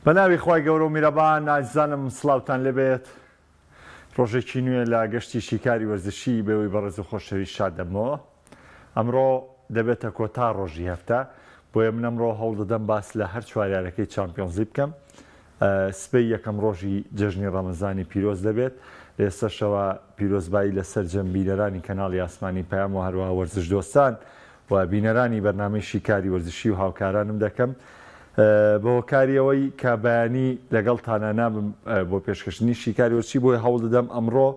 بەناوی خی گەورە و میرەبان نازانم سڵاوتان لەبێت ڕۆژێکی نوێ لە گەشتی شیکاری وەرزشی بەوەی بەڕێز و خۆشەوی شاد دەمەوە. ئەمڕۆ دەبێتە کۆتا ڕۆژی هەفتە، بۆیە من ئەمڕۆ هەوڵ دەدەم باس لە هەر چوارارەکەی چامپیۆنزی بکەم. سبەی یەکەم ڕۆژی جەژنی ڕەمەزانی پیرۆز دەبێت، ئێستاشەوە پیرۆزبایی لەسەر جەمبیرەرانی کەناڵی ئاسمانی پەیام و هەروەها وەرزش دۆستان و بینەرانی بەرنامەی شیکاری وەرزشی و هاوکارانم دەکەم بۆ هۆکاریەوەی کە بەیانی لەگەڵتانە نابم بۆ پێشکەشتنی شیکاری وەرزشی، بۆی هەوڵ دەدەم ئەمڕۆ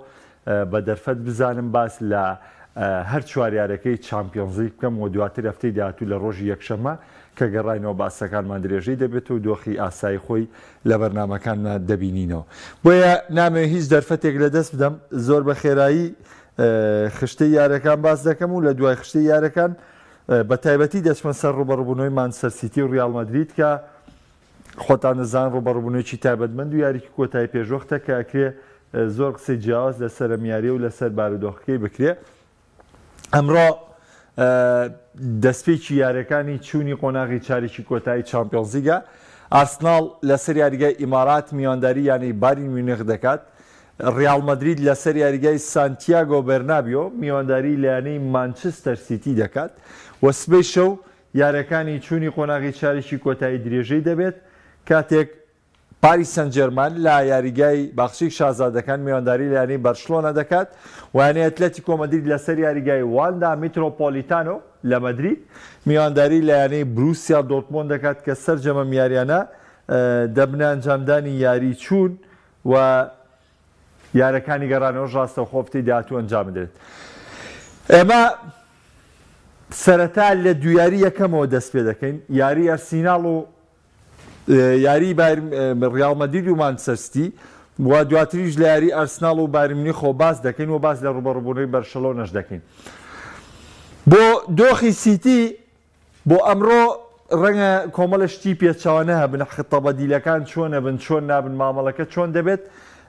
بە دەرفەت بزانم باس لە هەر چواریارەکەی چامپیۆنزی بکەم و دواتر هەفتەی داهاتوو لە ڕۆژی یەکشەمە کە گەڕاینەوە باسەکانمان درێژەی دەبێت و دۆخی ئاسایی خۆی لە بەرنامەکانمان دەبینینەوە. بۆیە نامەوێت هیچ دەرفەتێک لەدەست بدەم، زۆر بە خێرایی خشتەی یارەکان باس دەکەم و لە دوای خشتەی یارەکان بە تایبەتی دەچمە سەر ڕوبەڕووبوونەوەی مانچستەر سیتی و ریال مەدرید کە خۆتان دەزانن ڕوبەڕووبوونەوەیکی تایبەتمەند و یاریکی کۆتایی پێشوەختە کە ئەکرێ زۆر قسەی جیاواز لەسەر ئەمیارە و لەسەر بارودۆخەکەی بکرێ. ئەمڕۆ دەستپێکی یاریەکانی چوونی قۆناغی چارێکی کۆتایی چامپیۆنزیگە. ئارسناڵ لەسەر یاریگای ئیمارات میوانداری یانەی بایر میونخ دەکات. ریال مەدرید لەسەر یاریگای سانتیاگۆ بەرنابیۆ میوانداری لە یانەی مانچستەر سیتی دەکات و سبەی شەو یاریەکانی چوونی قۆناغی چارێکی کۆتایی درێژەی دەبێت کاتێک پاریس سەن جێرمان لە یاریگای باخچەی شازادەکان میوانداری لە یانەی بەرشلۆنە دەکات و یانەی ئەتلێتیکۆ مەدرید لەسەر یاریگای واندا میترۆپۆلیتانۆ لە مەدرید میوانداری لە یانەی بروسیا دۆرتمۆند دەکات کە سەرجەمە یاریانە دەبنە ئەنجامدانی یاری چوون و یارەکانی گەڕانەوە ڕاستە و خۆفتی داهاتوو ئەنجام بدرێت. ئێمە سەرەتا لە دویاری یەکەمەوە دەست پێ دەکەین، یاری ئەرسیناڵ و یاری ریال مەدرید و مانچستەر سیتی و دواتریش لە یاری ئەرسناڵ و بایر میونخ باس دەکەین و باس لە ڕوبەڕووبوونەوەی بەرشەلۆنەش دەکەین. بۆ دۆخی سیتی بۆ ئەمڕۆ ڕەنگە کۆمەڵە شتی پێچەوانە هەبن، خطەبە دیلەکان چۆن هەبن، چۆن نابن، مامەڵەکە چۆن دەبێت.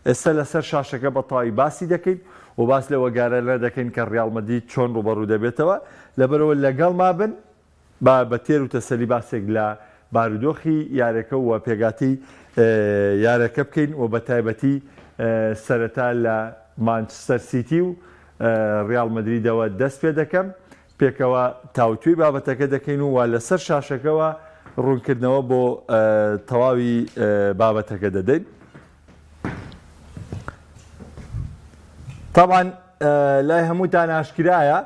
ئێستا لەسەر شاشەکە بەتەواوی باسی دەکەین و باس لە وەگارەلە دەکەین کە ریال مەدرید چۆن ڕوبەڕوو دەبێتەوە. لەبەرەوە لەگەڵ مابن بە تێر و تەسەلی باسێک لە بارودۆخی یارەکە و پێگاتی یارەکە بکەین و بە تایبەتی سەرەتا لە مانچستەر سیتی و ریال مەدریدەوە دەست پێ دەکەم، پێکەوە تاوتوی بابەتەکە دەکەین و لەسەر شاشەکەەوە ڕوونکردنەوە بۆ تەواوی بابەتەکە دەدەین. طبعاً لای هەمووتان ئاشکرایە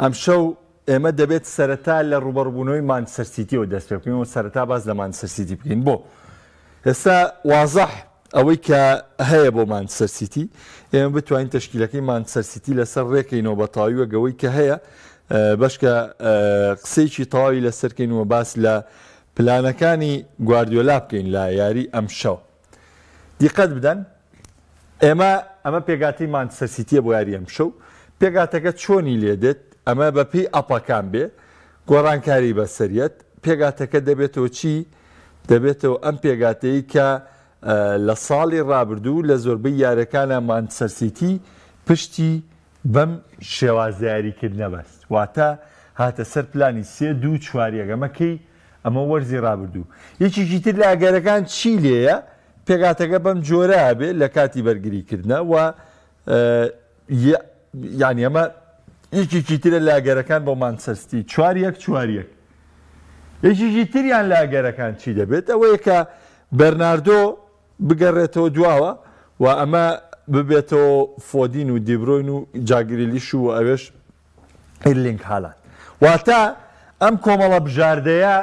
ئەم شەو ئێمە دەبێت سەرەتا لە ڕوبەڕووبوونەوەی مانچستەر سیتیەوە دەست پێ بکەین و سەرەتا باس لە مانچستەر سیتی بکەین. بۆ ئێستا وازەح ئەوەی کە هەیە بۆ مانچستەر سیتی، ئێمە بتوانین تەشکیلەکەی مانچستەر سیتی لەسەر ڕێکەینەوە بە تەواوی وەگەوەی کە هەیە بەشکە قسەیەکی تەواوی لەسەرکەین و باس لە پلانەکانی گواردیۆلا بکەین لە یاری ئەم شەو. دیقەت بدەن، ئەمە پێگاتی مانچستەر سیتیە بۆ یاری ئەم شەو. پێگاتەکە چۆنی لێدێت؟ ئەمە بەپێی ئەپەکان بێ، گۆڕانکاری بەسەریەت. پێگاتەکە دەبێتەوە چی؟ دەبێتەوە ئەم پێگاتەی کە لە ساڵی ڕابردوو لە زۆربەی یارەکانە مانچستەر سیتی پشتی بەم شێوازە یاریکردنە بەست، واتە هاتە سەر پلانی 3-2-4 ئەمەکەی ئەمە وەرزی ڕابردوو. یەکێکی تر لە ئەگەرەکان چی لێیە؟ پێگاتەکە بەم جۆرە بێ لە کاتی بەرگریکردنە و یعنی ئەمە یەکێکی ترە لە ئەگەرەکان بۆ مانچستەر سیتی 4-1-4-1. یەکێکی تریان لە ئەگەرەکان چی دەبێت؟ ئەوەیە کە بەرناردۆ بگەڕێتەوە دواوە و ئەمە ببێتەوە فۆدین و دیبرۆین و جاگریلیش و ئەوێش ئیرلینگ هالاند. واتە ئەم کۆمەڵە بژاردەیە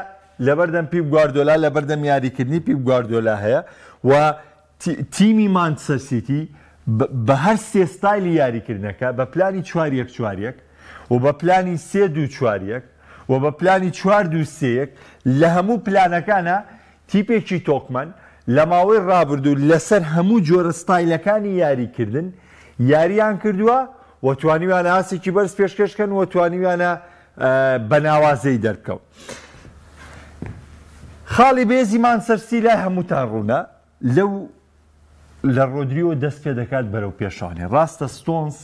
لەبەردەم پیپ گواردیۆلا لەبەردەم یاریکردنی پیپ گواردیۆلا هەیە و تیمی مانچستەر سیتی بە هەر سێ ستایلی یاریکردنەکە بە پلانی 4-1-4-1 و بە پلانی 3-2-4-1 و بە پلانی 4-2-3-1 لە هەموو پلانەکانە تیپێکی تۆکمەن لە ماوەی ڕابردوو لەسەر هەموو جۆرە ستایلەکانی یاریکردن یاریان کردووە و توانیویانە ئاسێکی بەرز پێشکەشکەن و توانیویانە بە ناوازەی دەرکەون. خاڵی بێزی مانچستەر سیتی لای هەمووتان ڕوونە، لە ڕۆدریۆ دەست پێ دەکات بەرەو پێشانێ. ڕاستە ستۆنس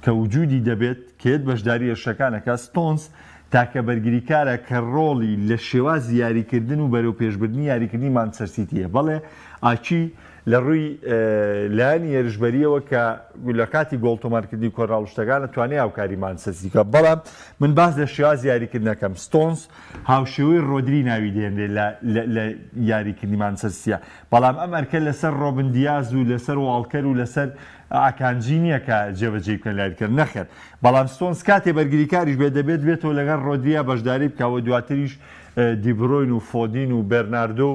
کە وجودی دەبێت کێت بەشداری هێرشەکانەکە، ستۆنس تاکە بەرگریکارە کە ڕۆڵی لە شێوازی یاریکردن و بەرەو پێشبردننی یاریکردنی مانچستەر سیتیە بەڵێ ئاچی لە ڕووی لایەنی هێرشبەریەوە کە لە کاتی گۆڵتۆمارکردنی کۆڕاڵشتەکان دەتوانێت هاوکاری مانچستەر سیتی بکات بەڵام من باس لە شێواز یاریکردنەکەم ستۆنز هاوشێوەی ڕۆدری ناوی دێنرێ لە یاریکردنی مانچستەر سیتیە بەڵام ئەم ئەرکە لەسەر ڕۆبن دیاز و لەسەر واڵکەر و لەسەر ئاکانجی نییە کە جێبەجێ بکەن یاریکرد نەخێر بەڵام ستۆنز کاتێ بەرگریکاریش بێت بێتەوە لەگەڵ ڕۆدریە بەشداری بکەوە دواتریش دیبڕۆین و فۆدین و بەرناردۆ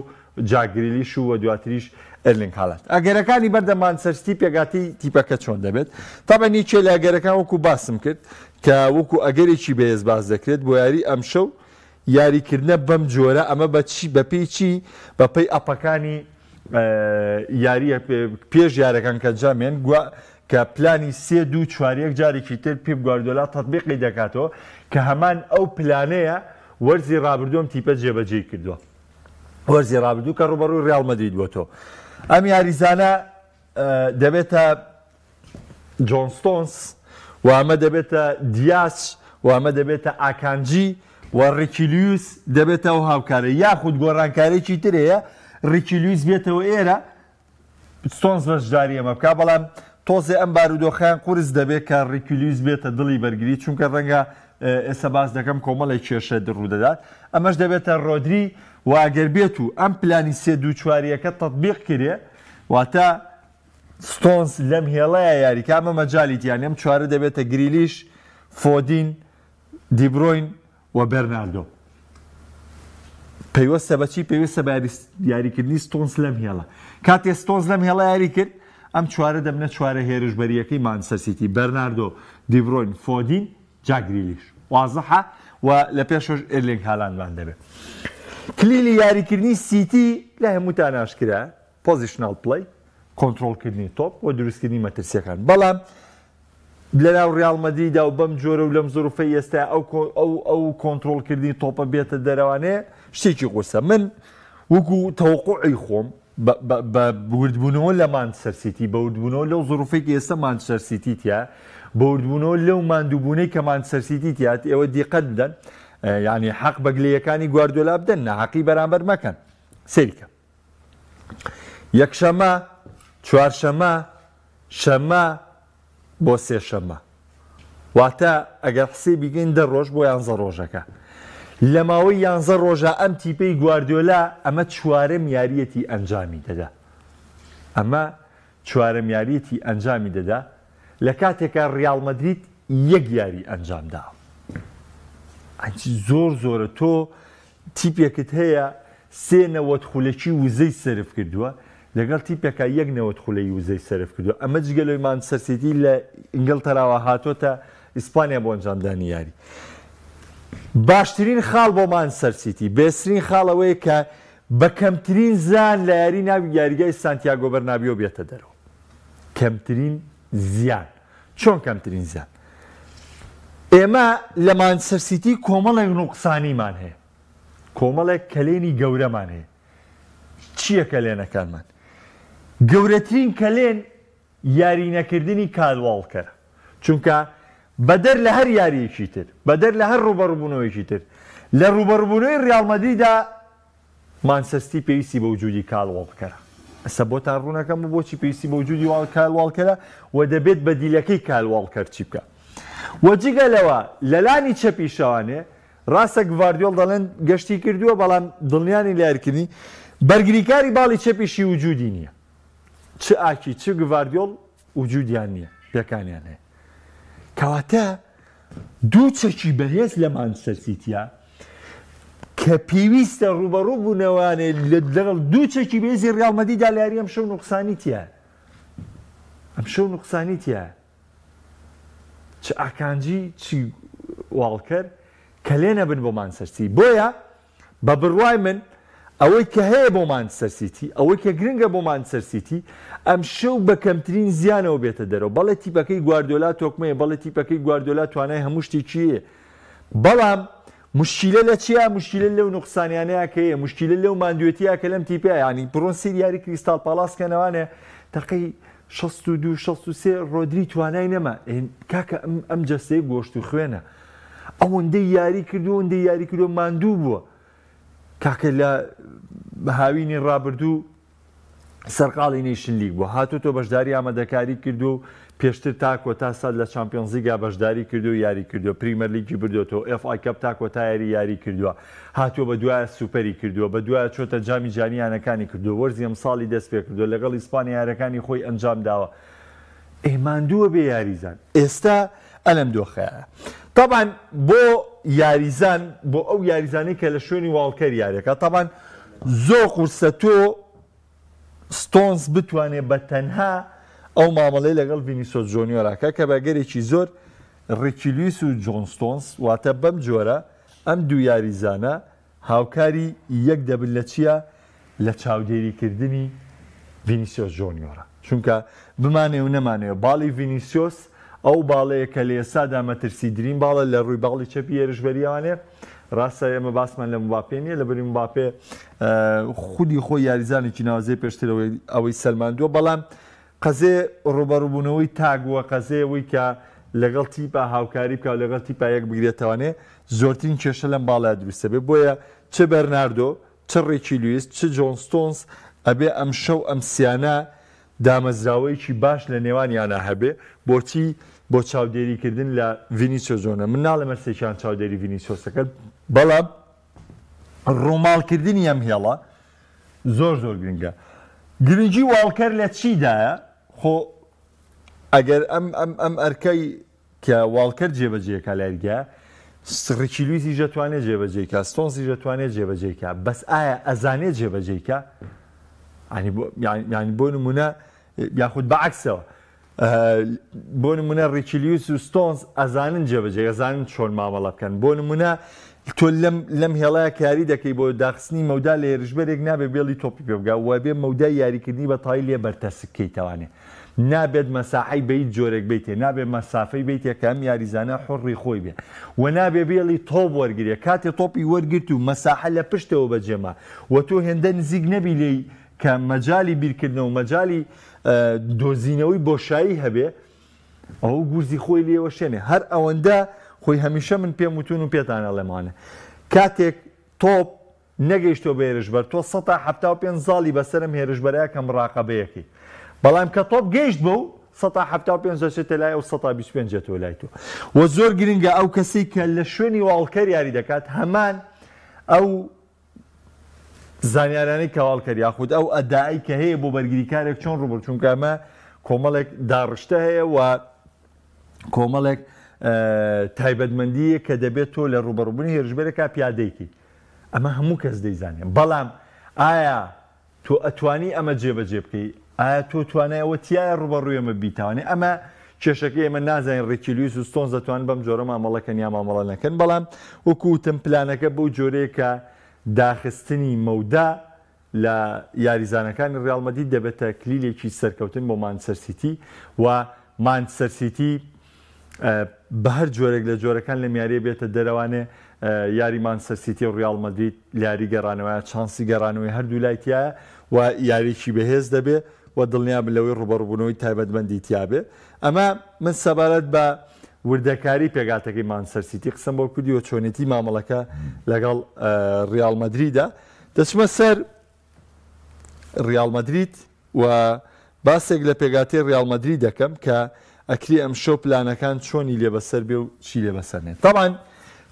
جاگریلیش و دواتریش ئەرلینگ هالاند ئەگەرەکانی بەردە مانچستەر سیتی پێگاتی تیپەکە چۆن دەبێت تابەنی چێ لە ئەگەرەکان وەکو باسم کرد کە وەکو ئەگەرێکی بەهێز باس دەکرێت بۆ یاری ئەمشەو یاریکردنە بەم جۆرە ئەمە بەپێی چی بەپێی ئەپەکانی یاریە پێش یارەکان کە جامێن کە پلانی 3-2-4 جارێکی تر پێپ گواردیۆلا تەطبیقی دەکاتەوە کە هەمان ئەو پلانەیە وەرزی ڕابردووم تیپە جێبەجێ کردووە وەرزی ڕابردوو کە ڕوبەڕووی ڕیال مەدرید بووەوە ئەم یاریزانە دەبێتە جۆن ستۆنز و ئەمە دەبێتە دیاس و ئەمە دەبێتە ئاکانجی و ڕیکیلیوس دەبێتە ئەو هاوکارە یاخود گۆڕانکارێکی ترەیە ڕیکیلیوس بێتەوە ئێرە ستۆنز بەشداری ئەمە بکە بەڵام تۆزێ ئەم بارودۆخیان قورس دەبێت کە ڕیکیلیوس بێتە دڵی بەرگری چونکە ڕەنگە ئێستا باس دەکەم کۆمەڵی کێشە ڕوودەدات ئەمەش دەبێتە ڕۆدری و ئەگەر بێت و ئەم پلانی 3-2-4 تەطبیق کرێ واتە ستۆنز لەم هێڵەیە یاریکە ئەمە مەجالیتیان ئەم چوارە دەبێتە گریلیش فۆدین دیبڕۆین و بەرناردۆ پەیوەستە بەچی پێویستە بە یاریکردنی ستۆنز لەم هێڵە کاتێ ستۆنز لەم هێڵە یاری کرد ئەم چوارە دەبنە چوارە هێرشبەریەکەی مانچستەر سیتی بەرناردۆ دیبڕۆین فۆدین جاگریلیش وازەحە و لە پێشەش ئێرلینگ هالاندمان دەبێت کلیلی یاریکردنی سیتی لە هەمووتان ئاشکرا پۆزیشنال پڵەی کۆنتڕۆڵکردنی تۆپ و دروستکردنی مەترسیەکان بەڵام لەناو ڕیال مەدریدا و بەم جۆرە و لەم زۆرفەی ئێستا ئەو کۆنتڕۆڵکردنی تۆپە بێتە دەرەوانەیە شتێکی قورسە من وەکو تەوەقوعی خۆم بە وردبوونەوە لە مانچستەر سیتی بە وردبوونەوە لەو زۆرفێکی ئێستا مانچستەر سیتی تیا بە وردبوونەوە لەو ماندووبوونەی کە مانچستەر سیتی تیات ئێوە دیقەت بدەن یعنی حەق بە گلەیەکانی گواردیۆلا بدەن نەحەقی بەرامبەر مەکەن سەیرکە یەکشەمە چوارشەمە شەمە بۆ سێشەمە واتە ئەگەر حسێبی بگەین 10 ڕۆژ بۆ 11 ڕۆژەکە لە ماوەی 11 ڕۆژە ئەم تیپەی گواردیۆلا ئەمە چوارەم یاریەتی ئەنجامی دەدا ئەمە چوارەم یاریەتی ئەنجامی دەدا لە کاتێکە ڕیال مەدرید یەک یاری ئەنجامدا زۆر زۆرە تۆ تیپێکت هەیە 3 نەوەتخولەکی وزەی سەرف کردووە لەگەڵ تیپێکە 1 نەوەتخولەی وزەی سەرف کردووە ئەمە جگەلۆی مانچستەر سیتی لە ئینگلتەراوە هاتۆتە ئیسپانیا بۆ ئەنجامدانی یاری باشترین خاڵ بۆ مانچستەر سیتی بێسترین خاڵەوەی کە بە کەمترین زیان لە یاری ناوی یاریگای سانتیاگۆ بەرنابیۆ بێتە دەرەوە کەمترین زیان چۆن کەمترین زیان ئێمە لە مانچستەر سیتی کۆمەڵێک نوقسانیمان هەیە کۆمەڵێک کەلێنی گەورەمان هەیە چییە کەلێنەکانمان گەورەترین کەلێن یاری نەکردنی کالواڵکەرە چونکە بەدەر لە هەر یاریەکی تر بەدەر لە هەر ڕوبەڕووبوونەوەیکی تر لە ڕوبەڕووبوونەوەی ڕیال مەدریددا مانچستەر سیتی پێویستی بە وجودی کالواڵکەرە ئەستا بۆتان ڕوونەکەم و بۆچی پێویستی بە وجودی کالواڵکەرە و دەبێت بەدیلەکەی کالواڵکەر چی بکە وەجگەلەوە لەلانی چەپیشەوانێ ڕاستە گواردیۆل دەڵێن گەشتی کردووە بەڵام دڵنیانی لایەرکردنی بەرگریکاری باڵی چەپیشی وجودی نییە چ ئاکی چ گواردیۆل وجودیان نییە پێکانیان هەیە کەواتە دوو چەکی بەهێز لە مانچستەر سیتیە کە پێویستە ڕوبەڕوو بوونەوانێ لەگەڵ دوو چەکی بەهێزی ڕیال مەدریددا لە یاری ئەم شەو نوقسانی تیە ئەم شەو نوقسانی تیە چ ئاکانجی چی واڵکەر کەلێنە بن بۆ مانچستەر سیتی بۆیە بە بڕوای من ئەوەی کە هەیە بۆ مانچستەر سیتی ئەوەی کە گرنگە بۆ مانچستەر سیتی ئەم شەو بە کەمترین زیانەوە بێتە دەرەوە بەڵێ تیپەکەی گواردیۆلا تۆکمەیە بەڵێ تیپەکەی گواردیۆلا توانای هەموو شتێکی هەیە بەڵام مشکلە لە چیە مشکلە لەو نوقسانیانەیە کە هەیە مشکلە لەو ماندوێتیە کە لەم تیپەیە ینی بڕۆن سیر یاری کریستال پاڵاسکەنەوانێ تەقەی 62 63 ڕۆدری توانای نەما کاکە ئەم جەستەی گۆشت و خوێنە ئەوەندەی یاری کردو ئەوەندەی یاری کردو ماندوو بووە کاکە لە هاوینی ڕابردوو سەرقاڵی نیشن لیگ بووە هاتوتۆ بەشداری ئامادەکاری کردو و پێشتر تا کۆتا سەد لە چامپیۆنز لیگا بەشداری کردو و یاری کردووە پریمەر لیگی بردوێتەوە ئێف ئای کەپ تا کۆتا یاری کردووە هاتووە بە دوایە سوپەری کردووە بە دوایە چۆتە جامی جانیانەکانی کردووە وەرزی ئەمساڵی دەست پێ کردووە لەگەڵ ئیسپانیا یاریەکانی خۆی ئەنجام داوە ئێماندووە بێ یاریزان ئێستا ئەلەم دۆخەیە طبعاً بۆ یاریزان بۆ ئەو یاریزانەی کە لە شوێنی واڵکەر یاریەکە طبعاً زۆر قورسە تۆ ستۆنز بتوانێت بە تەنها ئەو مامەڵەی لەگەڵ ڤینیسیۆس جۆنیۆرەکە کە بەگەرێکی زۆر ڕیکی لویس و جۆن ستۆنز واتە بەم جۆرە ئەم دوو یاریزانە هاوکاری یەک دەبن لە چییە لە چاودێریکردنی ڤینیسیۆس جۆنیۆرە چونکە بمانێ و نەمانەوە باڵی ڤینیسیۆس ئەو باڵەیە کە لە ئێستادا مەترسیدرین باڵە لە ڕووی باڵی چەپی هێرشبەریەوانێ ڕاستە ئێمە باسمان لە مباپێ نیە لەبەری مباپێ خودی خۆی یاریزانێکی ناوازەی پێشتر ئەوەی سەلماندووە بەڵام قەزێ ڕوبەڕووبوونەوەی تاگووە قەزەیەوەی کە لەگەڵ تیپا هاوکاری بکە و لەگەڵ تیپا یەک بگرێتەوانێ زۆرترین کێشە لەم باڵا دروستە بێ بۆیە چ بەرناردۆ چ ڕێکی لویس چ جۆن ستۆنز ئەبێ ئەم شەو ئەم سیانە دامەزراوەیەکی باش لە نێوانیانە هەبێ بۆچی بۆ چاودێریکردن لە ڤینیسیۆس جۆنە من ناڵێ مەرسێکیان چاودێری ڤینیسیۆسەکەن بەڵام ڕۆماڵکردنی ئەم هێڵە زۆر گرنگە گرنگی واڵکەر لە چیدایە خۆ ئەگەر ئەم ئەرکەی کە واڵکەر جێبەجێکە لەرگە ڕیکی لویسی دەتوانێت جێبەجێکە ستۆنزی دەتوانێت جێبەجێکە بەس ئایا ئەزانێت جێبەجێکە ینی بۆ نمونە یاخود بەعکسەوە بۆ نمونە ڕیکی لویس و ستۆنز ئەزانن جێبەجێ ئەزانن چۆن مامەڵە بکەن بۆ نمونە تۆ لەم هێڵەیە کاری دەکەی بۆ داخستنی مەودا لە هێرشبەرێک نابێت بێڵی تۆپی پێ بگا و بێ مەودای یاریکردنی بەتەواوی لێ بەرتەسکەیتەوانێ نابێت مەساحەی بیت جۆرێک بیتێ نابێت مەسافەی بیتێ کە ئەم یاریزانە حڕی خۆی بێ و نابێ بێڵی تۆپ وەرگێ کاتێ تۆپی وەرگرت و مەساحە لە پشتەوە بەجێما و تۆ هێندە نزیک نەبی لێی کە مەجای بیرکردنەوە مەجای دۆزینەوەی بۆشایی هەبێ ئەو گوزی خۆی لێوە شوێنێ هەر ئەوەندە خۆی هەمیشە من پێم وتون و پێتانە لەمانە کاتێک تۆپ نەگەیشتۆ بە هێرشبەر تۆ 175 زاڵی بەسەرم هێرشبەرەیە کە مڕاقەبەیەکی بەڵام کە تۆپ گەیشت بە و 175 دەچێتە لای و 125 جێتەوە لای تۆ و زۆر گرنگە ئەو کەسی کە لە شوێنی واڵکەر یاری دەکات هەمان ئەو زانیارانەی کەواڵکەر یاخود ئەو ئەدایی کە هەیە بۆ بەرگریکارێک چۆن ڕوبڕ چونکە ئەمە کۆمەڵێک داڕشتە هەیە و کۆمەڵێک تایبەتمەندیە کە دەبێت تۆ لە ڕوبەڕووبوونی هێرشبەرێکا پیادەیەکی ئەمە هەموو کەس دەیزانێت بەڵام ئایا تۆ ئەتوانی ئەمە جێبەجێ بکەی ئایا تۆ توانایەوە تایە ڕوبەڕوویەمە بیتوانێ ئەمە کێشەکە ئێمە نازانین ڕێکی لویس و ستۆنز دەتوان بەم جۆرە مامەڵەکەن یا مامەڵە نەکەن بەڵام وەکوتم پلانەکە بەو جۆرەیەکە داخستنی مەودا لە یاریزانەکانی ڕیال مەدرید دەبێتە کلیلێکی سەرکەوتن بۆ مانچستەر سیتی و مانچستەر سیتی بە هەر جۆرێک لە جۆرەکان لە میاریە بێتە دەرەوانێ یاری مانچستەر سیتی و ڕیال مەدرید یاری گەڕانەوەیە چانسی گەڕانەوەی هەردوو لایتیایە و یاریکی بەهێز دەبێ و دڵنیا بن لەوەی ڕوبەڕووبوونەوەی تایبەتمەندی تیابێ ئەمە من سەبارەت بە وردەکاری پێگاتەکەی مانچستەر سیتی قسم بۆ کردی و چۆنێتی مامەڵەکە لەگەڵ ڕیال مەدریدە دەچمە سەر ڕیال مەدرید و باسێک لە پێگاتی ڕیال مەدرید دەکەم کە ئەکری ئەم شەو پلانەکان چۆنی لێبەسەر بێ و چی لێبەسەرنێت طبعاً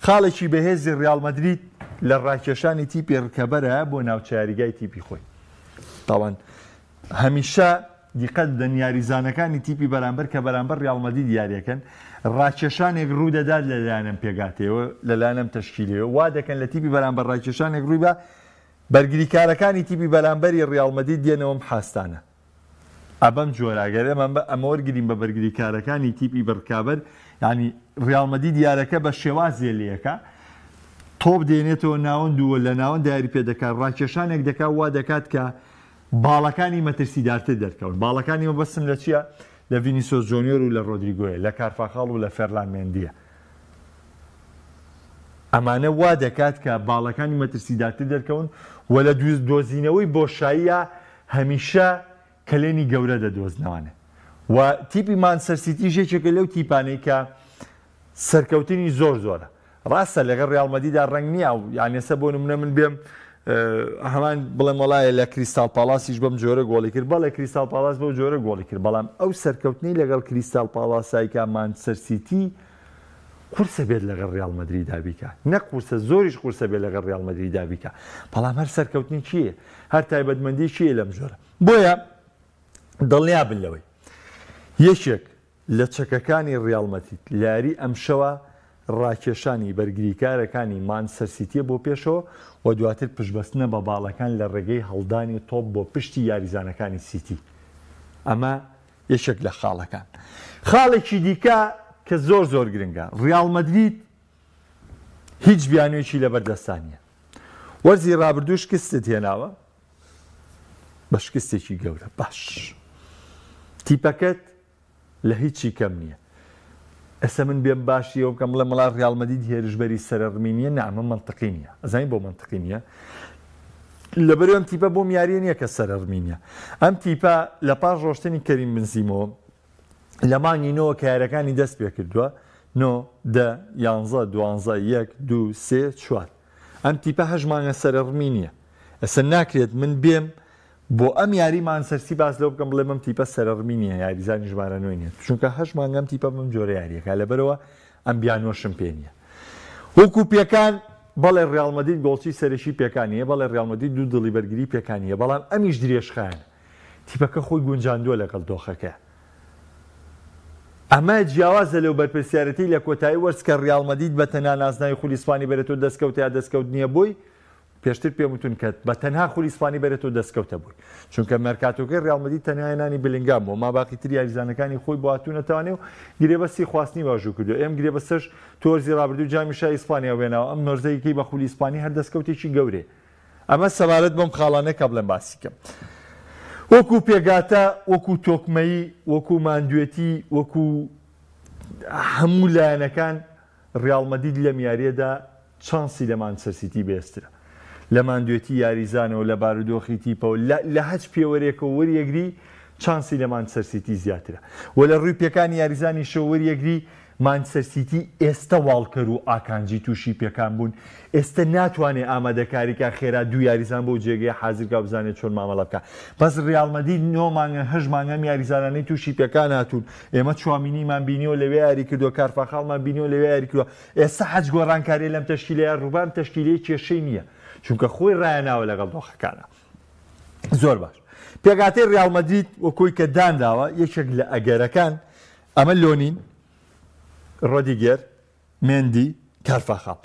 خاڵێکی بەهێزی ڕیال مەدرید لە ڕاکێشانی تیپی ڕکەبەرە بۆ ناوچەیاریگای تیپی خۆی طبعاً هەمیشە دیقەت بدەن یاریزانەکانی تیپی بەرامبەر کە بەرامبەر ڕیال مەدرید یاریەکەن ڕاکێشانێک ڕوو دەدات لەلایەنم پێگاتەوە لەلایەنم تەشکیلەوە وا دەکەن لە تیپی بەرامبەر ڕاکێشانێک ڕووی بە بەرگریکارەکانی تیپی بەرامبەری ڕیال مەدرید دێنەوەم حاستانە ئەبەم جۆراگەر ئەمە وەرگرین بە بەرگریکارەکانی تیپی بەرکابەر ینی ڕیال مەدرید یارەکە بە شێوازێ لەکە تۆپ دێنێتەوە ناوەند دووە لە ناوەند دیاری پێ دەکات ڕاکێشانێک دەکات وا دەکات کە باڵەکانی مەترسیدارتر دەرکەون باڵەکانی مە بەسم لە چییە لە ڤینیسیۆس جۆنیۆر و لە ڕۆدریگۆیە لە کارفاخاڵ و لە فێرلان مێندیە ئەمانە وا دەکات کە باڵەکانی مەترسیدارتر دەرکەون و لە دۆزینەوەی بۆشاییە هەمیشە کەلێنی گەورە دەدۆزنەوانە و تیپی مانچستەر سیتی ژێکێکە لەو تیپانەی کە سەرکەوتنی زۆرە ڕاستە لەگەڵ ڕیال مەدریددا ڕەنگ نییە و یانێسە بۆ نمونە من بێم هەمان بڵێم وڵایە لە کریستال پالاسیش بەم جۆرە گۆڵی کرد بەڵێ کریستال پالاس بەو جۆرە گۆڵی کرد بەڵام ئەو سەرکەوتنی لەگەڵ کریستال پالاسایکە مانچستەر سیتی قورسە بێت لەگەڵ ڕیال مەدریددا بیکە نەک قورسە زۆریش قورسە بێت لەگەڵ ڕیال مەدریددا بیکە بەڵام هەر سەرکەوتنی چییە هەر تایبەتمەندی چییە لەم جۆرە بۆیە دڵنیا بن لەوەی یەکێک لە چەکەکانی ڕیال مەدرید یاری ئەم شەوە ڕاکێشانی بەرگریکارەکانی مانچستەر سیتیە بۆ پێشەوە و دواتر پشتبەستنە بە باڵەکان لە ڕێگەی هەڵدانی تۆپ بۆ پشتی یاریزانەکانی سیتی ئەمە یەکێک لە خاڵەکان خاڵێکی دیکە کە زۆر زۆر گرنگە ڕیال مەدرید هیچ بیانوێکی لەبەردەستانیە وەرزی ڕابردوو شکستت هێناوە بە شکستێکی گەورە باش تیپەکەت لە هیچی کەم نییە ئەسە من بێم باشیەوە بکەم بڵێ مەڵا ڕیال مەدرید هێرشبەری سەرەڕمی نییە نامە منطقی نییە ئەزانین بۆ منطقی نییە لەبەرەوە ئەم تیپە بۆم یاریە نییە کە سەرەڕمی نییە ئەم تیپە لە پاش ڕۆشتنی کەریم بنزیمەوە لە مانگینەوە کە یارەکانی دەست پێ کردووە 9 10 11 12 1 2 3 4 ئەم تیپە هەژ مانگە سەرەڕمی نییە ئەسە ناکرێت من بێم بۆ ئەم یاری مانسەرسی باس لەوە بکەم بڵێ ئەم تیپە سەرەڕمی نییە یاریزانی ژمارە نوێ نیە چونکە هەژ مانگە ئەم تیپە بم جۆرە یاریەکە لەبەرەوە ئەم بیانۆشم پێ نییە وەکو پێکان بەڵێ ڕیال مەدرید گۆڵچی سەرەکی پێکانیە بەڵێ ڕیال مەدرید دوو دڵی بەرگری پێکانیە بەڵام ئەمیش درێژخایەنە تیپەکە خۆی گونجاندووە لەگەڵ دۆخەکە ئەمە جیاوازە لەو بەرپرسیارەتی لە کۆتایی وەرزکە ڕیال مەدرید بە تەنها نازناوی خولی ئیسپانی بێرێتەوە دەستکەوتە یا دەستکەوت نییە بووی پێشتر پێم وتون کە بە تەنها خولی ئیسپانی بێرێتەوە دەستکەوتە بووی چونکە مەرکاتۆکەی ڕیال مەدرید تەنها هێنانی بلینگام بوو ما باقی تر یاریزانەکانی خۆی بۆ هاتوونەتەوانێ و گرێبەستی خواستنی واژوو کردو ئێم گرێبەستەش تۆرزی ڕابردوو جامی شای ئیسپانیا وێناوە ئەم نۆرزەیەکەی بە خولی ئیسپانی هەر دەستکەوتێکی گەورێ ئەمە سەبارەت بەم خاڵانە کە بڵێم باسی کەم وەکو پێگاتە وەکو تۆکمەیی وەکو ماندوێتی وەکو هەموو لایەنەکان ڕیال مەدرید لەم یاریەدا چانسی لە مانچستەر سیتی بێسترە لە ماندوێتی یاریزانەوە لە بارودۆخی تیپەوە لە هەچ پێوەرێکەوە وەریەگری چانسی لە مانچستەر سیتی زیاترە و لە ڕووی پێکانی یاریزانی شەو وەریەگری مانچستەر سیتی ئێستا واڵکەر و ئاکانجی تووشی پێکان بوون ئێستا ناتوانێت ئامادەکاریکە خێرا دوو یاریزان بۆ جێگەی حازرکە بزانێت چۆن مامەڵە بکە بەس ڕیال مەدرید 9 مانگە 8 مانگەم یاریزانانەی تووشی پێکان هاتوون ئێمە چوامینیمان بینیەوە لەوێ یاری کردووە کارفاخاڵمان بینیەوە لەوێ یاری کردووە ئێستا حەج گۆڕانکاری لەم تەشکیلەیە ڕووبام تەشکیلەی کێشەی نییە چونکە خۆی ڕایەناوە لەگەڵ دۆخەکانە زۆر باش پێگاتەی ڕیال مەدرید وەکوی کە دانراوە یەکێک لە ئەگەرەکان ئەمە لۆنین ڕۆدیگەر مێندی کارفاخاڵ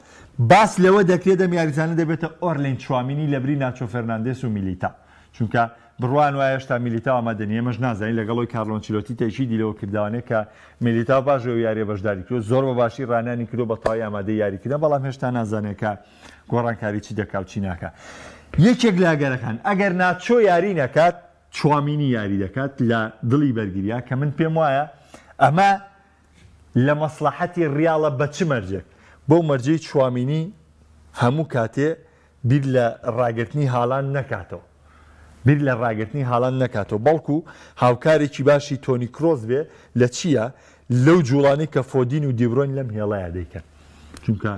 باس لەوە دەکرێت دەم یاریزانە دەبێتە ئۆرلین چوامینی لە بری ناچۆ فەرناندێس و میلیتا چونکە بڕوان وایە هێشتا میلیتا ئامادە نیە ئێمەش نازانین لەگەڵەوەی کارلۆ ئەنچیلۆتی تەیشی دیلەوە کردوانێت کە میلیتا باشەوە یاریە بەشداری کردو زۆر بە باشی ڕانانی کردو بە تەواوی ئامادەی یاریکردن بەڵام هێشتا نازانێت کە گۆڕانکاری چی دەکات و چی ناکات یەکێک لە ئەگەرەکان ئەگەر ناچۆ یاری نەکات چوامینی یاری دەکات لە دڵی بەرگریە کە من پێم وایە ئەمە لە مەسلحەتی ڕیاڵە بە چ مەرجێک بەو مەرجەی چوامینی هەموو کاتێ بیر لە ڕاگررتنی هاڵان نەکاتەوە بیر لە ڕاگررتنی هاڵان نەکاتەوە بەڵکو هاوکارێکی باشی تۆنی کرۆز بێ لە چییە لەو جوڵانی کە فۆدین و دیبرۆین لەم هێڵەیە دەیکەن چونکە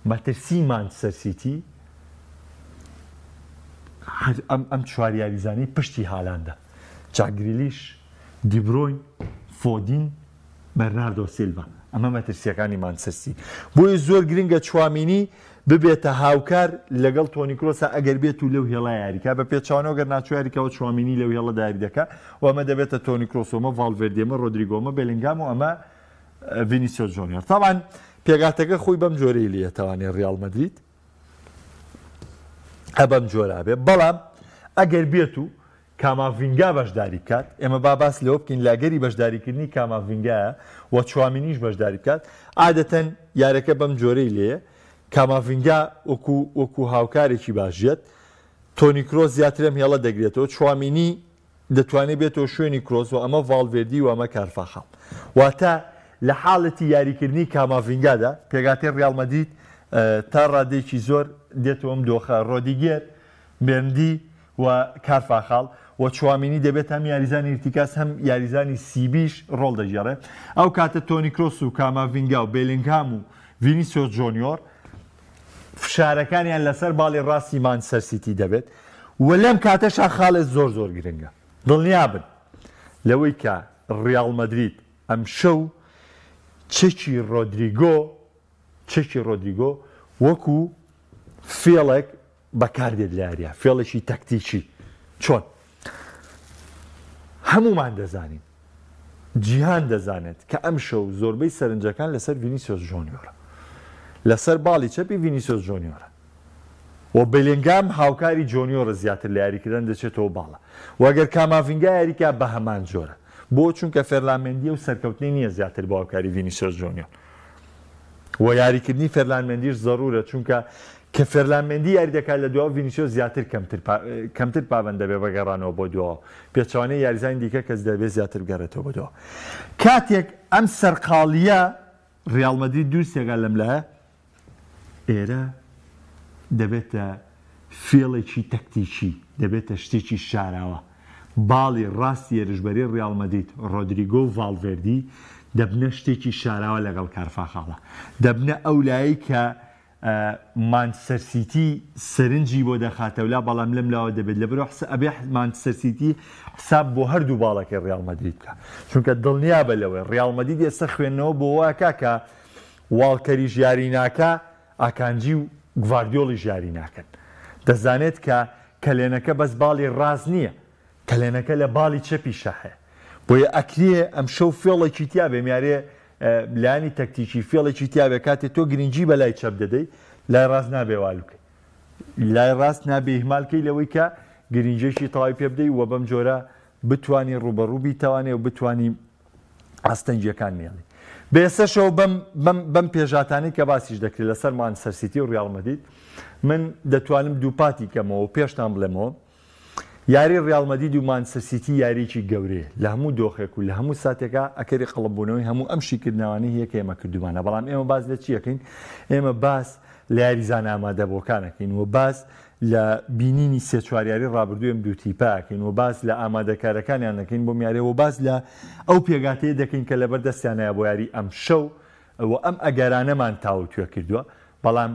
مەترسی مانچستەر سیتی ئەم چوار یاریزانەی پشتی هاڵاندا جاگریلیش دیبرۆین فۆدین بەرناردۆ سیلڤا ئەمە مەترسیەکانی مانچستەر سیتی بۆیە زۆر گرنگە چوامینی ببێتە هاوکار لەگەڵ تۆنی کرۆسە ئەگەر بێت و لەو هێڵە یاریکە بە پێچوانەوە گەر ناچوو یاریکەوە چوامینی لەو هێڵە داری دەکات و ئەمە دەبێتە تۆنی کرۆسۆمە ڤالڤێردێمە ڕۆدریگۆمە بێلینگام و ئەمە ڤینیسیۆس جۆنیۆر تاوان پێگاتەکە خۆی بەم جۆرەی لێتەوانێت ڕیال مەدرید بەم جۆرا بێ بەڵام ئەگەر بێت و کاماڤینگا بەشداری بکات ئێمە باس لەوە بکەین لاگەری بەشداریکردنی کاماڤینگایە و چوامینیش بەشداری بکات عادەتەن یارەکە بەم جۆرەی لێە کاماڤینگا وەکو هاوکارێکی باشێت تۆنی کرۆس زیاتر لەم هێڵە دەگرێتەوە چوامینی دەتوانێت بێتەوە شوێنی کرۆس و ئەمە ڤالڤێردی و ئەمە کارفاخاڵ واتە لە حاڵەتی یاریکردنی کاماڤینگادا پێگاتەی ڕیال مەدرید تا ڕادێکی زۆر دێتەوە ئەم دۆخە ڕۆدیگەر مێندی و کارفاخاڵ و چوامینی دەبێت هەم یاریزانی ئیرتیکاس هەم یاریزانی سیبیش ڕۆڵ دەژێڕێ ئەو کاتە تۆنی کرۆس و کاماڤینگا و بێلینگهام و ڤینیسیۆس جۆنیۆر فشارەکانیان لەسەر باڵی ڕاستی مانچستەر سیتی دەبێت و لەم کاتەشا خاڵێت زۆر زۆر گرنگە دڵنیا بن لەوەی کە ڕیاڵ مەدرید ئەم شەو چەکی ڕۆدریگۆ وەکو فێڵێک بەکاردێت لە یاریە فێڵێکی تەکتیکی چۆن هەمومان دەزانین جیهان دەزانێت کە ئەم شەو زۆربەی سەرنجەکان لەسەر ڤینیسیۆس جۆنیۆرە لەسەر باڵی چەپی ڤینیسیۆس جۆنیۆرە و بێلینگام هاوکاری جۆنیۆرە زیاتر لە یاریکردن دەچێتەوە باڵە وەگەر کاماڤینگا یاریکە بە هەمان جۆرە بۆ چونکە فێرلانمێندی و سەرکەوتنی نییە زیاتر بۆ هاوکاری ڤینیسیۆس جۆنیۆر و یاریکردنی فێرلانمێندیش زەڕورە چونکە کە فێرلانمێندی یاری دەکات لە دووە ڤینیسیۆس زیاتر کەمتر پابەندە بێ بەگەڕانەوە بۆ دووە پێچوانەی یاریزانی دیکە کەس دەبێت زیاتر بگەڕێتەوە بۆ دووە کاتێک ئەم سەرقاڵیە ڕیاڵ مەدرید دووسێگا لەم لایە ئێرە دەبێتە فێڵێکی تەکتیکی دەبێتە شتێکی شاراوە باڵی ڕاستی ێرشبەری ڕیاڵ مەدرید ڕۆدریگۆ و ڤالڤێردی دەبنە شتێکی شاراوە لەگەڵ کارفاخاڵە دەبنە ئەو لایەی کە مانچستەر سیتی سەرنجی بۆ دەخاتەولا بەڵام لەم لاوە دەبێت لەبەرەوە ئەبێ مانچستەر سیتی حساب بۆ هەردوو باڵەکەی ڕیاڵ مەدرید بکە چونکە دڵنیا بە لەوەی ڕیاڵ مەدرید ئێستا خوێندنەوە بۆ واکە کە واڵکەری ژیاری ناکە ئاکانجی و گواردیۆڵی ژیاری ناکەن دەزانێت کە کەلێنەکە بەس باڵی ڕاز نییە کەلێنەکە لە باڵی چەپی شەحێ بۆیە ئەکرێ ئەم شەو فێڵێکی تیا بێ میارێ لایانی تەکتیکی فێڵێکی تیاابێ کاتێک تۆ گرنگجی بە لای چەپ دەدەی لای ڕاست نابێ والوکەی لای ڕاست نابێ هیمالکەی لەوەی کە گرنجێکی تەواوی پێ بدەی و بەم جۆرە بتوانی ڕوبەڕووبی تەوانێ و بتوانی ئاستەنجیەکان مێڵی بێسەشەوە بەم پێژاتانی کە باسیش دەکرێت لەسەر مانچستەر سیتی و ڕیاڵ مەدرید من دەتوانم دووپاتی کەمەوە پێشتان بڵێمەوە یاری ڕیاڵ مەدرید و مانچستەر سیتی یاریی گەورەیە لە هەموو دۆخێک و لە هەموو ساتێکە ئەکەری قەڵبوونەوەی هەموو ئەم شیکردنەوەی هەیە کە ئێمە کردومانە بەڵام ئێمە باس لە چیەکەین ئێمە باس لە یاریزان ئامادەبووەکانەکەین و باس لە بینینی سێ چواریاری ڕابردوو ئەم دوو تیپاکەین و باس لە ئامادەکارەکانیان دەکەین بۆ میارەوە باس لە ئەو پێگاتەیە دەکەین کە لەبەر دەستیانەیە بۆ یاری ئەم شەو و ئەم ئەگەرانەمان تاوتوێ کردووە بەڵام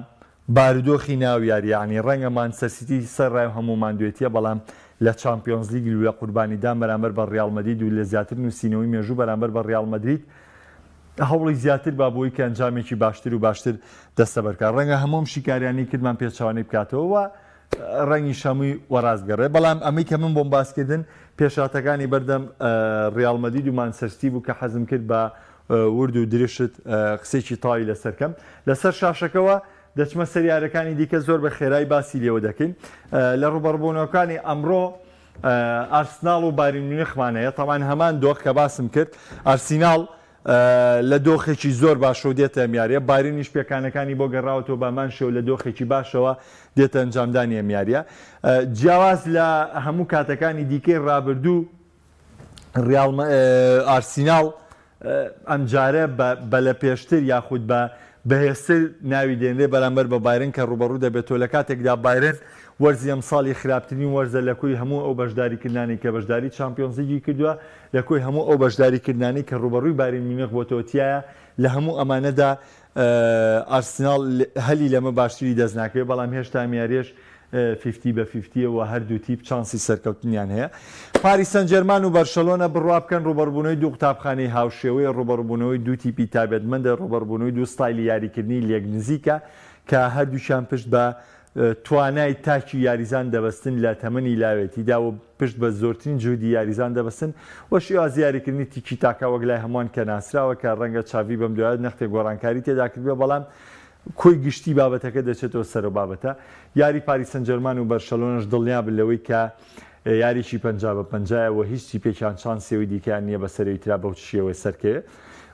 بارودۆخی ناو یاریانی ڕەنگە مانچستەر سیتی سەر ڕای هەمومان دوێتیە بەڵام لە چامپیۆنز لیگ لە قوربانیدان بەرامبەر بە ڕیاڵ مەدرید و لە زیاتر نووسینەوەی مێژوو بەرامبەر بە ڕیاڵ مەدرید هەوڵی زیاتر با بۆی کە ئەنجامێکی باشتر و باشتر دەستە بەرکار ڕەنگە هەموم شیکاریانی کردمان پێچوانەی بکاتەوە و ڕەنگی شەمووی وەڕاستگەڕێ بەڵام ئەمەی کە من بۆم باسکردن پێشاتەکانی بەردەم ڕیاڵ مەدرید و مانچستەر سیتی بوو کە حەزم کرد بە ورد و درێژت قسێکی تاوی لەسەرکەم لەسەر شاشەکەەوە دەچمە سەریارەکانی دیکە زۆر بە خێرای باسی لێوە دەکەین لە ڕوبەڕبوونەوەکانی ئەمڕۆ ئارسناڵ و بایر میونخمانەیە تەمان هەمان دۆخ کە باسم کرد ئارسیناڵ لە دۆخێکی زۆر باشەوە دێتە ئەمیاریە بارینیش پێکانەکانی بۆ گەڕاوەوە بەمان شەو لە دۆخێکی باشەوە دێتە ئەنجامدانی ئەمیاریە جیاواز لە هەموو کاتەکانی دیکەی ڕابردوو ئارسیناڵ ئەمجارە بە لە پێشتر یاخود بە بەهێزتر ناوی دێنرێ بەرامبەر بە بایرن کە ڕوبەڕوو دەبێتەوە لە کاتێکدا بایرن وەرزی ئەمساڵی خراپترین وەرزە لە کۆی هەموو ئەو بەشداریکردانی کە بەشداری چامپیۆنز لیگی کردووە لە کۆی هەموو ئەو بەشداریکردانی کە ڕوبەڕووی بایر میونخ بۆتەوەتیایە لە هەموو ئەمانەدا ئارسناڵ هەلی لەمە باشتری دەست ناکەوێت بەڵام هێشتا میاریش 50 بە 50 و هەردوو تیپ چانسی سەرکەوتنیان هەیە پاریس سەن ژەرمان و بەرشەلۆنە بڕوا بکەن ڕوبەڕبوونەوەی دوو قوتابخانەی هاوشێوەی ڕوبەڕبوونەوەی دوو تیپی تایبەتمەندە ڕوبەڕبوونەوەی دوو ستایلی یاریکردنی لێک نزیکە کە هەردووشیان پشت بە توانای تاکی یاریزان دەبەستن لە تەمەنی لاوێتیدا و پشت بە زۆرترین جهودی یاریزان دەبەستن و شێوازی یاریکردنی تیکی تاکا وەک لای هەمووان کە ناسراوە کە ڕەنگە چاوی بەم دوایە نەختێک گۆڕانکاری تێدا کردووە بەڵام کۆی گشتی بابەتەکە دەچێتەوە سەر بابەتە یاری پاریس سەن ژەرمان و بەرشەلۆنەش دڵنیا بن لەوەی کە یاریی 50-50 و هیچ تیپێکیان چانسێوەی دیکەیان نییە بەسەرەوەی ترا بەو شێوەی سەرکەوێ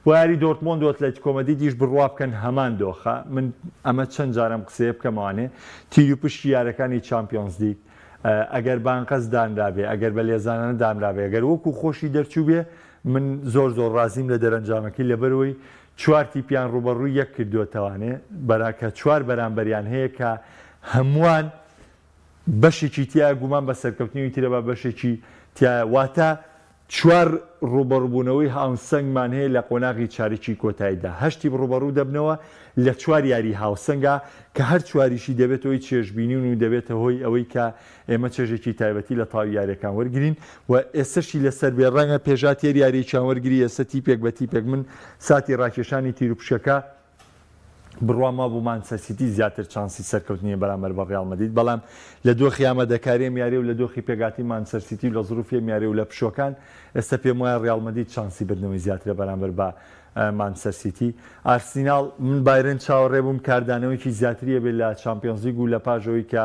و یاری دۆرتمۆند و ئەتلێتیکۆ دیش بڕوا بکەن هەمان دۆخە من ئەمە چەند جارم قسەیە بکەمەوانێ تیر و پشتی یارەکانی چامپیۆنز لیگ ئەگەر بانقەس دانرابێ ئەگەر بە لێزانانە دامرابێ ئەگەر وەکو خۆشی دەرچوو بێ من زۆر ڕازیم لە دەرەنجامەکەی لەبەرەوەی چوار تیپیان ڕوبەڕووی یەک کردووەتەوانێ بەراکە چوار بەرامبەریان هەیە کە هەمووان بەشێکی تیا گومان بە سەرکەوتنیوی ترە بە بەشێکی واتە چوار ڕوبەڕووبوونەوەی هاوسەنگمان هەیە لە قۆناغی چارێکی کۆتاییدا 8 ڕوبەڕوو دەبنەوە لە 4 یاری هاوسەنگە کە هەر چواریشی دەبێت هۆی چێژبینی و دەبێتە هۆی ئەوەی کە ئێمە چێژێکی تایبەتی لە تاوی یاریەکان وەرگین و ئێستشی لەسەر بێ ڕەنگە پێژاتێر یارییان وەرگری ئێستا تیپێک بە تیپێک من ساتی ڕاکێشانی تیرروپشەکە بڕواما بوو مانچەسیتی زیاتر چانسی سەرکەوتنیە بەرامبەر بە ڕیاڵ مەدرید بەڵام لە دۆخی ئامادەکاریە میاری و لە دۆخی پێگاتی مانچەسیتی و لە زروفی میاری و لە پشۆکان ئێستا پێم وایە ڕیاڵ مەدرید چانسی بردنەوەی زیاترە بەرامبەر بە مانچەسیتی. ئارسیناڵ من بایرن چاوەڕێ بووم کاردانەوەیکی زیاتریە بێت لە چامپیۆنز لیگ و لە پاژەوەی کە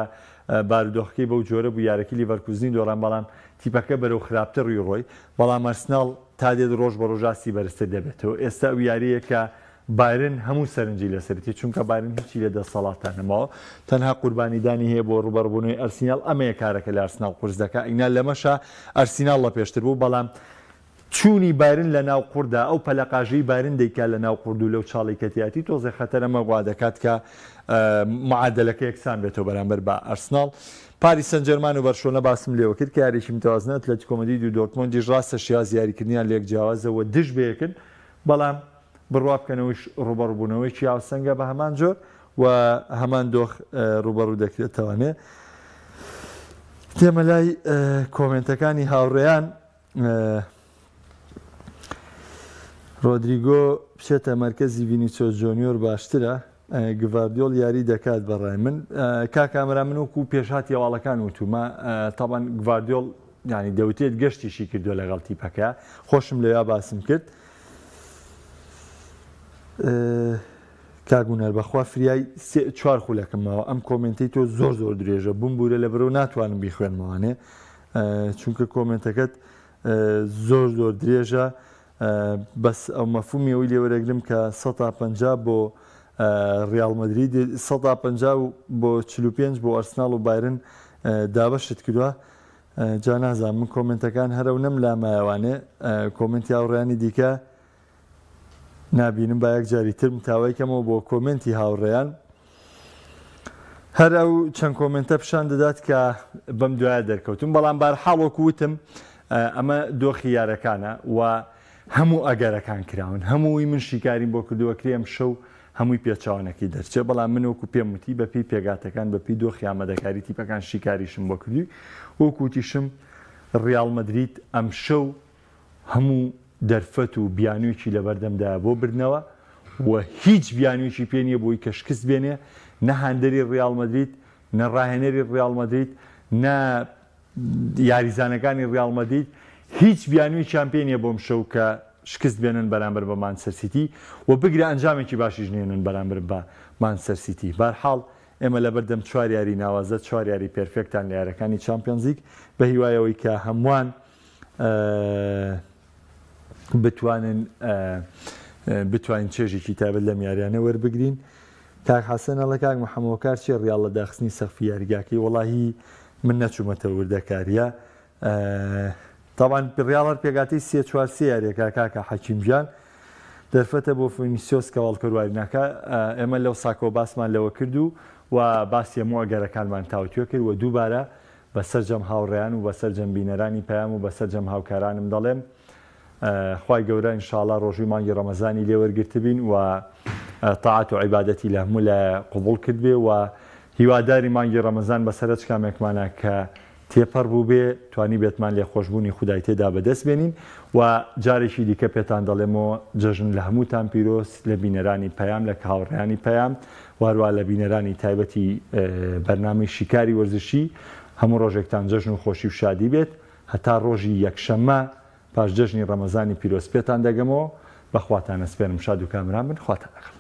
بارودۆخەکەی بەو جۆرە بوو یارەکی لیڤەرکوزنی دۆڕان بەڵام تیپەکە بەرەو خراپتر ڕووی ڕۆی بەڵام ئارسیناڵ تا دێت ڕۆژ بە ڕۆژاسی بەرزتر دەبێتەوە. ئێستا ئەو یاریە کە بایرن هەموو سەرنجی لەسەرەتی چونکە بایرن هیچی لە دەسەڵاتان نەماوە تەنها قوربانیدانی هەیە بۆ ڕوبەڕبوونەوەی ئەرسیناڵ ئەمەیە کارەکە لە ئەرسیناڵ قورس دەکات ئینا لەمەشە ئەرسیناڵ لە پێشتر بوو بەڵام چوونی بایرن لە ناو قوردا ئەو پەلەقاژەی بایرن دەیکات لە ناو قورد و لەو چاڵی کەتیاتی تۆزێ خەتەرەمە وا دەکات کە معادلەکە یەکسان بێتەوە بەرامبەر بە ئەرسیناڵ. پاریس سەن ژەرمان و بەرشۆنە باسم لێوە کرد کە یاریشی متەوازنە ئەتلێتیکۆ مەدرید و دۆرتمۆندیش ڕاستە شیاز یاریکردنیان لێک جیاوازەوە دژ بەیەکن بەڵام بڕوا بکەنەوەیش ڕوبەڕووبوونەوەیکی هاوسەنگە بە هەمان جۆر و هەمان دۆخ ڕوبەڕوو دەکرێتەوەنێ. تێمە لای کۆمنتەکانی هاوڕێیان ڕۆدریگۆ بچێتە مەرکەزی ڤینیسیۆس جۆنیۆر باشترە گڤاردیۆڵ یاری دەکات بەڕای من کاکامرا من وەکو پێشهاتی هەواڵەکان وتومە تاوان گڤاردیۆڵ ینی دەوتێت گەشتیشی کردووە لەگەڵ تیپەکە خۆشم لەوێ باسم کرد کاگونەر بەخوا فریای 4 خولەکەمەوە ئەم کۆمنتی تۆ زۆر زۆر درێژە بووم بورە لە بەرەو ناتوانم بیخوێنمەوانێ چونکە کۆمنتەکەت زۆر زۆر درێژە بەس ئەو مەفهومی ئەوی لێوەرەگرم کە 150 بۆ ڕیاڵ مەدرید 150 بۆ 45 بۆ ئەرسیناڵ و بایرن دابەشت کردووە جا نازانم من کۆمنتەکان هەرەو نەم لامایەوانێ کۆمنتی هاوڕێیانی دیکە نابینم با یەک جاری تر متاوایکەمەوە بۆ کۆمنتی هاوڕێیان هەر ئەو چەند کۆمنتە پیشان دەدات کە بەم دوایە دەرکەوتم بەڵام بارحاڵ وەکو وتم ئەمە دۆخی یارەکانە و هەموو ئەگەرەکان کراون هەمووی من شیکاریم بۆ کردووە کرێم شەو هەمووی پێچاوانەکەی دەرچێت بەڵام من وەکو پێم وتی بەپی پێگاتەکان بەپی دۆخی ئامادەکاری تیپەکان شیکاریشم بۆ کردووی وەکوتیشم ڕیاڵ مەدرید ئەم شەو هەموو دەرفەت و بیانوویکی لە بەردەمدا بۆ بردنەوە و هیچ بیانوویکی پێ نییە بۆی کە شکست بێنێ نە هاندەری ڕیاڵ مەدرید نە ڕاهێنەری ڕیاڵ مەدرید نە یاریزانەکانی ڕیاڵ مەدرید هیچ بیانووییان پێ نییە بۆم شەو کە شکست بێنن بەرامبەر بە مانچستەر سیتی و بگرە ئەنجامێکی باشیش نێنن بەرامبەر بە مانچستەر سیتی. بەرحاڵ ئێمە لە بەردەم 4 یاری ناوازە 4 یاری پێرفێکتان لە یارەکانی چامپیۆنز لیگ بە هیوایەوەی کە هەمووان بتوانین چێژێکی تایبەت لەم یاریانە وەربگرین. کاک حەسەن ئەڵە کاک محەمەوەکار چێ ڕیاڵ لە داخستنی سەقفی یاریگاکەی وەڵاهی من نەچوومەتە وردەکاریە تاوان ڕیاڵەر پێگاتی 3-4 یاریەکە کاکە حەکیمجان دەرفەتە بۆ ڤینیسیۆس کە واڵکەروارینەکە ئێمە لەو ساکۆ باسمان لەوە کردو و باسی هەموو ئەگەرەکانمان تاوتوێ کرد و دووبارە بەسەرجەم هاوڕێیان و بەسەرجەم بینەرانی پەیام و بەسەرجەم هاوکارانم دەڵێم خوای گەورە ئینشاءڵڵا ڕۆژووی مانگی ڕەمەزانی لێوەرگرت بین و تاعات و عیبادەتی لە هەموو لە قبوڵ کرد بێ و هیواداری مانگی ڕەمەزان بەسەر هەچ کامێکمانە کە تێپەڕ بوو بێ توانی بێتمان لێ خۆشببوونی خودای تێدا بەدەست بێنین و جارێکی دیکە پێتان دەڵێمەوە جەژن لە هەمووتان پیرۆز لە بینەرانی پەیام لە هاوڕێیانی پەیام وارووا لە بینەرانی تایبەتی بەرنامەی شیکاری وەرزشی هەموو ڕۆژێکتان جەژن و خۆشی و شادی بێت هەتا ڕۆژی یەکشەممە پاش جەژنی ڕەمەزانی پیرۆز پێتان دەگەمەوە بەخواتان ئەسپێرم شاد و کامران بن خواتان لەگەڵ.